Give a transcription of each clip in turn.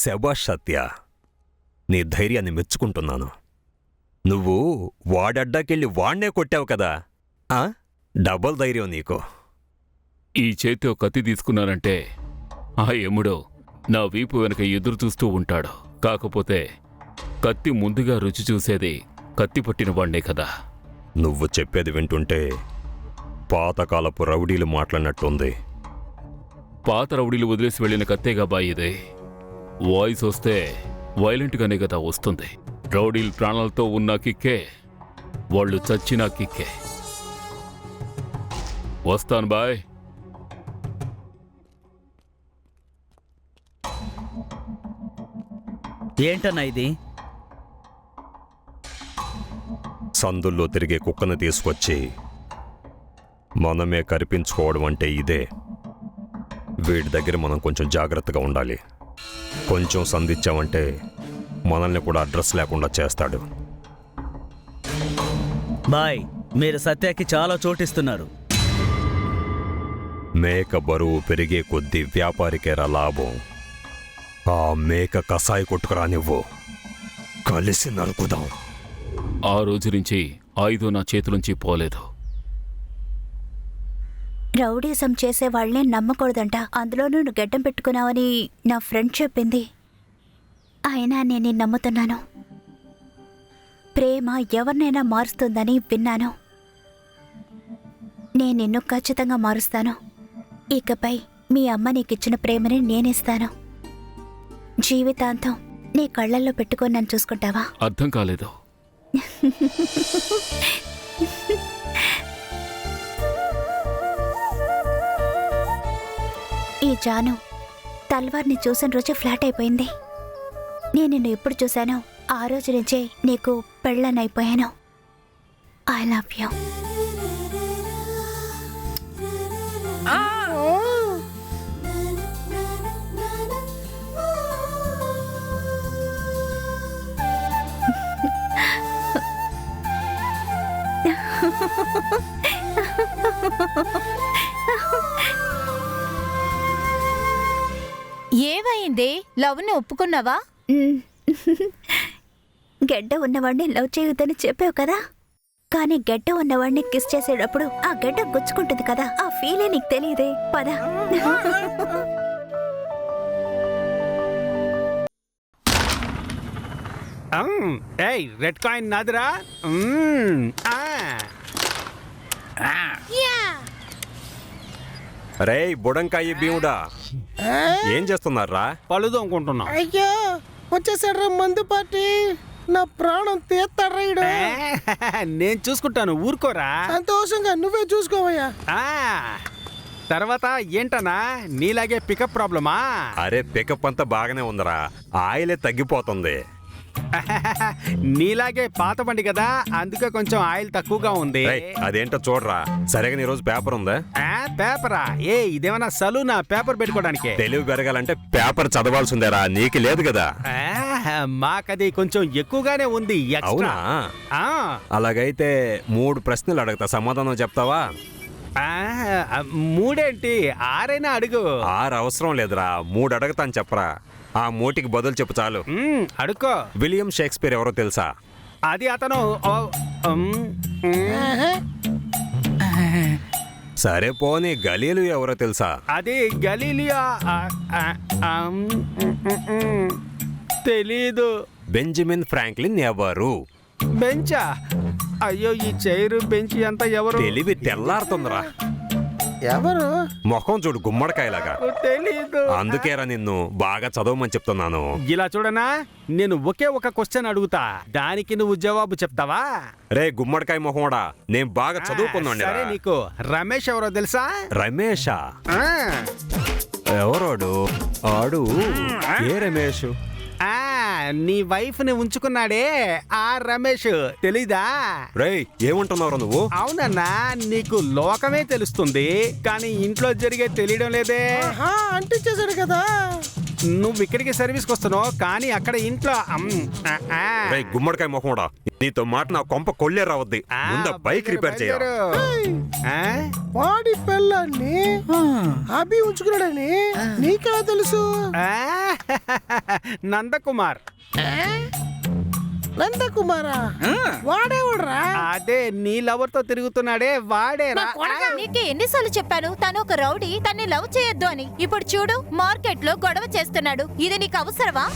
శభాష్ సత్య, నీ ధైర్యాన్ని మెచ్చుకుంటున్నాను. నువ్వు వాడడ్డాకెళ్ళి వాణ్ణే కొట్టావు కదా, డబల్ ధైర్యం నీకు. ఈ చేతితో కత్తి తీసుకున్నానంటే ఆ యముడో నా వీపు వెనక ఎదురు చూస్తూ ఉంటాడు. కాకపోతే కత్తి ముందుగా రుచి చూసేది కత్తి పట్టిన వాణ్ణే కదా. నువ్వు చెప్పేది వింటుంటే పాతకాలపు రౌడీలు మాట్లాడినట్టుంది. పాత రౌడీలు వదిలేసి వెళ్ళిన కత్తేగా బాయిదే. వాయిస్ వస్తే వైలెంట్గానే కదా వస్తుంది. రౌడీలు ప్రాణాలతో ఉన్న కిక్కే, వాళ్ళు చచ్చినా కిక్కే. వస్తాను బాయ్. ఏంటన్నా ఇది? సందుల్లో తిరిగే కుక్కను తీసుకొచ్చి మనమే కరిపించుకోవడం అంటే ఇదే. వీడి దగ్గర మనం కొంచెం జాగ్రత్తగా ఉండాలి. కొంచెం సంధించామంటే మనల్ని కూడా అడ్రస్ లేకుండా చేస్తాడు. బాయ్, మీరు సత్యకి చాలా చోటిస్తున్నారు. మేక బరువు పెరిగే కొద్దీ వ్యాపారికేరా లాభం. ఆ మేక కసాయి కొట్టుకురానివ్వు, కలిసి నరుకుదాం. ఆ రోజు నుంచి ఆయుధం నా చేతులుంచి పోలేదు. రౌడీసం చేసే వాళ్ళనే నమ్మకూడదంట. అందులోనూ నువ్వు గడ్డం పెట్టుకున్నావని నా ఫ్రెండ్ చెప్పింది. అయినా నేను నమ్ముతున్నాను. ప్రేమ ఎవరినైనా మారుస్తుందని విన్నాను. నేను నిన్ను ఖచ్చితంగా మారుస్తాను. ఇకపై మీ అమ్మ నీకిచ్చిన ప్రేమని నేనిస్తాను. జీవితాంతం నీ కళ్ళల్లో పెట్టుకొని నన్ను చూసుకుంటావా? అర్థం కాలేదు. ఈ జాను తల్వార్ని చూసిన రోజు ఫ్లాట్ అయిపోయింది. నేను నిన్ను ఎప్పుడు చూశానో ఆ రోజు నుంచే నీకు పెళ్ళనైపోయాను. I love you. ఏమైంది? లవ్ని ఒప్పుకున్నావా? గెడ్డ ఉన్నవాడిని లవ్ చేయొద్దని చెప్పావు కదా, కానీ గెడ్డ ఉన్నవాడిని కిస్ చేసేటప్పుడు ఆ గెడ్డ గుచ్చుకుంటుంది కదా, ఆ ఫీలే నీకు తెలియదే. పద. Red coin నాదిరా. రే బుడంకాయి భీముడా, ఏం చేస్తున్నారా? పళ్ళు తోముకుంటున్నాం. అయ్యో వచ్చేసాడ్రా మందు పార్టీ. నా ప్రాణం తీస్తాడ్రాయుడు. నేను చూసుకుంటాను, ఊరుకోరా. సంతోషంగా నువ్వే చూసుకోవయ్యా. తర్వాత ఏంటనా నీలాగే పికప్ ప్రాబ్లమా? అరే పికప్ అంతా బాగానే ఉందరా, ఆయిలే తగ్గిపోతుంది. నీలాగే పాత బండి కదా, అందుకే కొంచెం ఆయిల్ తక్కువగా ఉంది. అదేంటో చూడరా. సరేగా ఈ రోజు పేపర్ ఉందా? పేపరా? ఇదేమన్నా సలూనా పేపర్ పెట్టుకోవడానికి? తెలివి పెరగాలంటే పేపర్ చదవాల్సిందేరా, నీకు లేదు కదా. మాకది కొంచెం ఎక్కువగానే ఉంది. అవునా? అలాగైతే 3 ప్రశ్నలు అడుగుతా, సమాధానం చెప్తావా? 3 6 అడుగు. 6 అవసరం లేదురా, 3 అడుగుతాను చెప్పరా. ఆ 3కి బదులు చెప్పు చాలు. అడుక్కో. విలియం షేక్స్పియర్ ఎవరో తెలుసా? అది అతను. సరే పోనీ గలీలు ఎవరో తెలుసా? అది గలీలియా. తెలీదు. బెంజమిన్ ఫ్రాంక్లిన్ ఎవరు? బెంచా? అయ్యో ఈ చైరు బెంచ్ అంతా ఎవరు? తెలివి తెల్లారుతుందిరా. ఎవరు? మొఖం చూడు గుమ్మడికాయలాగా. తెలీదు. అందుకేరా నిన్ను బాగా చదవమని చెప్తున్నాను. ఇలా చూడనా, నేను ఒకే ఒక క్వశ్చన్ అడుగుతా, దానికి నువ్వు జవాబు చెప్తావా? రే గుమ్మడికాయ మొహమోడా, నేను బాగా చదువుకున్నాను. సరే, నీకు రమేష్ ఎవరో తెలుసా? రమేషా? ఎవరోడు? ఆడు ఏ రమేష్? నీ వైఫ్ ని ఉంచుకున్నాడే ఆ రమేష్, తెలీదా? రేయ్ ఏమంటున్నావు నువ్వు? అవునన్నా, నీకు లోకమే తెలుస్తుంది కానీ ఇంట్లో జరిగే తెలియడం లేదే. అంటించేశాడు కదా. నువ్వు ఇక్కడికి సర్వీస్కి వస్తున్నావు కానీ అక్కడ ఇంట్లో రేయ్ గుమ్మడికాయ మొహముడా, నీతో మాట నా కొంప కొల్లే రావద్ది. ముందు బైక్ రిపేర్ చేయరా. వాడి పిల్లాన్ని అభి ఉంచుకున్నాడని నీకెలా తెలుసు? నందకుమార్. నందకుమారా? వాడేవాడ్రా? అదే నీ లవర్ తో తిరుగుతున్నాడే వాడేరా. నీకు ఎన్నిసార్లు చెప్పాను తను ఒక రౌడీ, తన్ని లవ్ చేయొద్దు అని. ఇప్పుడు చూడు మార్కెట్ లో గొడవ చేస్తున్నాడు. ఇది నీకు అవసరమా?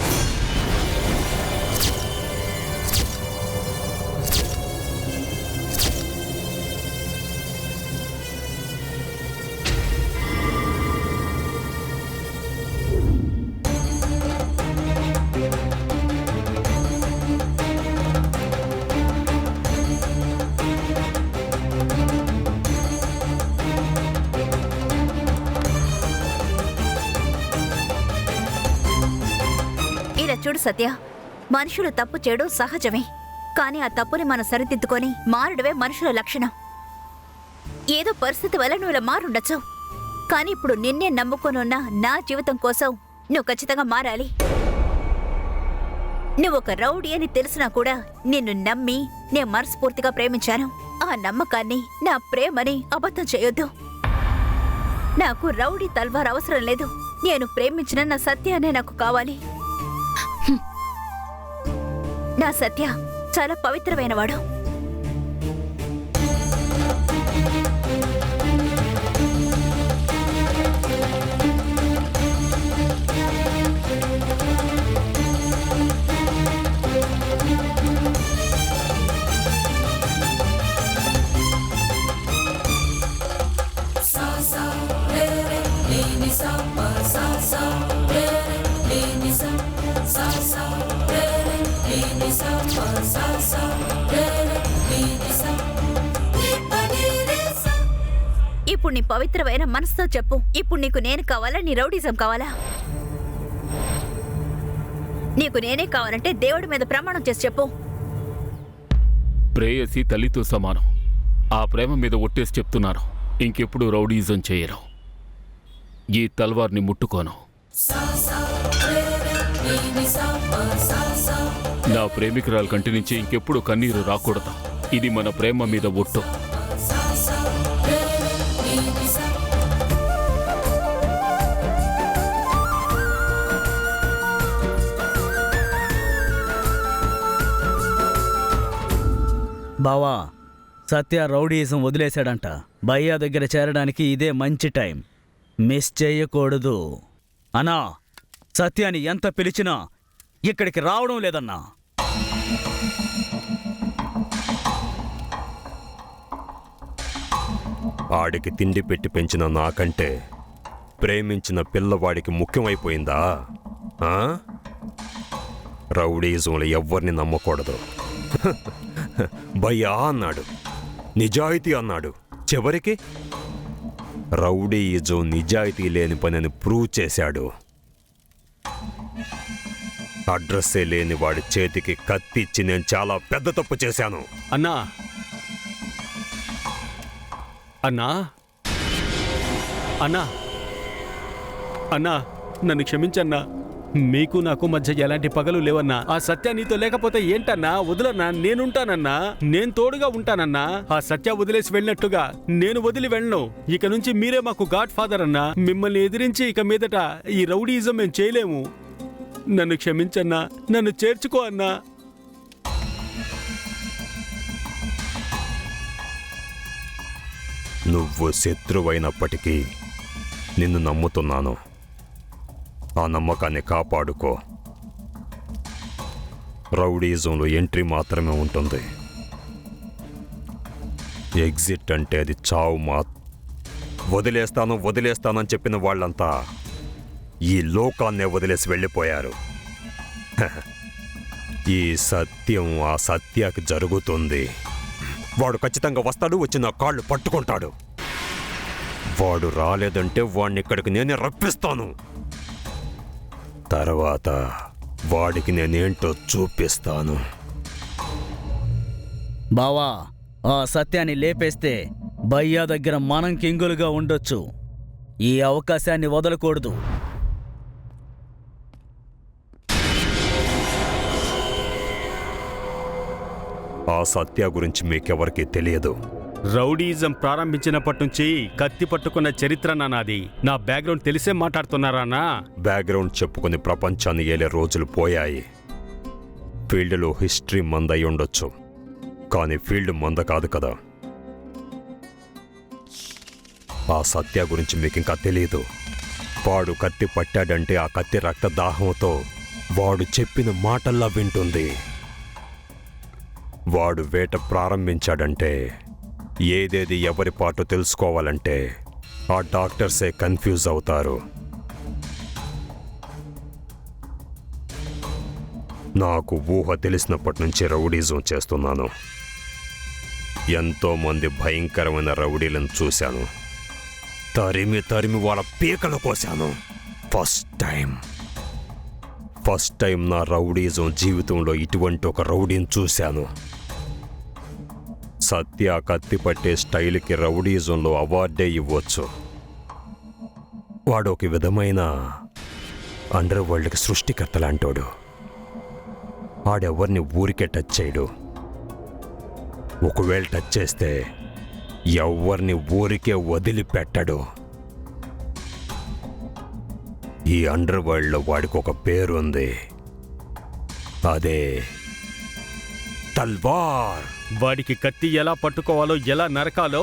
ఇలా చూడు సత్య, మనుషులు తప్పు చేయడం సహజమే. కానీ ఆ తప్పుని మనం సరిదిద్దుకొని మారడమే మనుషుల లక్షణం. ఏదో పరిస్థితి వల్ల నువ్వు ఇలా మారుండొచ్చు, కానీ ఇప్పుడు నిన్నే నమ్ముకొనున్న నా జీవితం కోసం నువ్వు ఖచ్చితంగా మారాలి. నువ్వు ఒక రౌడీ అని తెలిసినా కూడా నిన్ను నమ్మి నేను మనస్ఫూర్తిగా ప్రేమించాను. ఆ నమ్మకాన్ని, నా ప్రేమని అబద్ధం చేయొద్దు. నాకు రౌడీ తల్వార్ అవసరం లేదు. నేను ప్రేమించిన నా సత్యానే నాకు కావాలి. నా సత్య చాలా పవిత్రమైనవాడు. ఇప్పుడు నీ పవిత్రమైన మనసుతో చెప్పు, ఇప్పుడు నీకు నేను కావాలా, నీ రౌడీజం కావాలా? నీకు నేనే కావాలంటే దేవుడి మీద ప్రమాణం చేసి చెప్పు. ప్రేయసి తల్లితో సమానం. ఆ ప్రేమ మీద ఒట్టేసి చెప్తున్నాను, ఇంకెప్పుడు రౌడీజం చేయరు. ఈ తల్వార్ని ముట్టుకోను. నా ప్రేమికురాల కంటి నుంచి ఇంకెప్పుడు కన్నీరు రాకూడదు. ఇది మన ప్రేమ మీద ఒట్టు. బావా, సత్య రౌడీయిజం వదిలేశాడంట. భయ్యా దగ్గర చేరడానికి ఇదే మంచి టైం. మిస్ చేయకూడదు. అన్నా, సత్యాన్ని ఎంత పిలిచినా ఇక్కడికి రావడం లేదన్నా. ఆడికి తిండి పెట్టి పెంచిన నాకంటే ప్రేమించిన పిల్లవాడికి ముఖ్యమైపోయిందా? రౌడీజంలో ఎవ్వరిని నమ్మకూడదు. భయ్యా అన్నాడు, నిజాయితీ అన్నాడు. చివరికి రౌడీయిజం నిజాయితీ లేని పనిని ప్రూవ్ చేశాడు. అడ్రస్సే లేని వాడి చేతికి కత్తి ఇచ్చి నేను చాలా పెద్ద తప్పు చేశాను. అన్నా అన్నా అన్నా అన్నా నన్ను క్షమించన్నా. మీకు నాకు మధ్య ఎలాంటి పగలు లేవన్నా. ఆ సత్య నీతో లేకపోతే ఏంటన్నా? వదులన్నా, నేనుంటానన్నా. నేను తోడుగా ఉంటానన్నా. ఆ సత్య వదిలేసి వెళ్ళినట్టుగా నేను వదిలి వెళ్ళను. ఇక నుంచి మీరే మాకు గాడ్ ఫాదర్ అన్నా. మిమ్మల్ని ఎదిరించి ఇక మీదట ఈ రౌడీయిజం మేము చేయలేము. నన్ను క్షమించన్నా, నన్ను చేర్చుకో అన్నా. నువ్వు శత్రువైనప్పటికీ నిన్ను నమ్ముతున్నాను. ఆ నమ్మకాన్ని కాపాడుకో. రౌడీజంలో ఎంట్రీ మాత్రమే ఉంటుంది, ఎగ్జిట్ అంటే అది చావు. వదిలేస్తానని చెప్పిన వాళ్ళంతా ఈ లోకాన్నే వదిలేసి వెళ్ళిపోయారు. ఈ సత్యం ఆ సత్యకి జరుగుతుంది. వాడు ఖచ్చితంగా వస్తాడు, వచ్చి నా కాళ్ళు పట్టుకుంటాడు. వాడు రాలేదంటే వాడిని ఇక్కడికి నేనే రప్పిస్తాను. తర్వాత వాడికి నేనేంటో చూపిస్తాను. బావా, ఆ సత్యాన్ని లేపేస్తే భయ్యా దగ్గర మనం కింగులుగా ఉండొచ్చు. ఈ అవకాశాన్ని వదలకూడదు. ఆ సత్య గురించి మీకెవరికీ తెలియదు. రౌడీయిజం ప్రారంభించినప్పటి నుంచి కత్తి పట్టుకున్న చరిత్ర నాది. నా బ్యాక్గ్రౌండ్ తెలిసే మాట్లాడుతున్నారా అన్నా? బ్యాక్గ్రౌండ్ చెప్పుకుని ప్రపంచాన్ని ఏలే రోజులు పోయాయి. ఫీల్డ్లో హిస్టరీ మందై ఉండొచ్చు, కానీ ఫీల్డ్ మంద కాదు కదా. ఆ సత్య గురించి మీకింకా తెలియదు. వాడు కత్తి పట్టాడంటే ఆ కత్తి రక్తదాహంతో వాడు చెప్పిన మాటల్లా వింటుంది. వాడు వేట ప్రారంభించాడంటే ఏదేది ఎవరి పాటో తెలుసుకోవాలంటే ఆ డాక్టర్సే కన్ఫ్యూజ్ అవుతారు. నాకు ఊహ తెలిసినప్పటి నుంచి రౌడీజం చేస్తున్నాను. ఎంతోమంది భయంకరమైన రౌడీలను చూశాను. తరిమి తరిమి వాళ్ళ పీకలు కోశాను. ఫస్ట్ టైం నా రౌడీజం జీవితంలో ఇటువంటి ఒక రౌడీని చూశాను. సత్య కత్తి పట్టే స్టైల్కి రౌడీజంలో అవార్డే ఇవ్వచ్చు. వాడు ఒక విధమైన అండర్ వరల్డ్కి సృష్టికర్త లాంటోడు. ఆడెవరిని ఊరికే టచ్ చేయడు. ఒకవేళ టచ్ చేస్తే ఎవరిని ఊరికే వదిలిపెట్టడు. ఈ అండర్ వరల్డ్లో వాడికి ఒక పేరుంది, అదే తల్వార్. వాడికి కత్తి ఎలా పట్టుకోవాలో ఎలా నరకాలో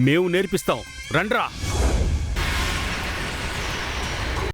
మేము నేర్పిస్తాం. రండ్రా.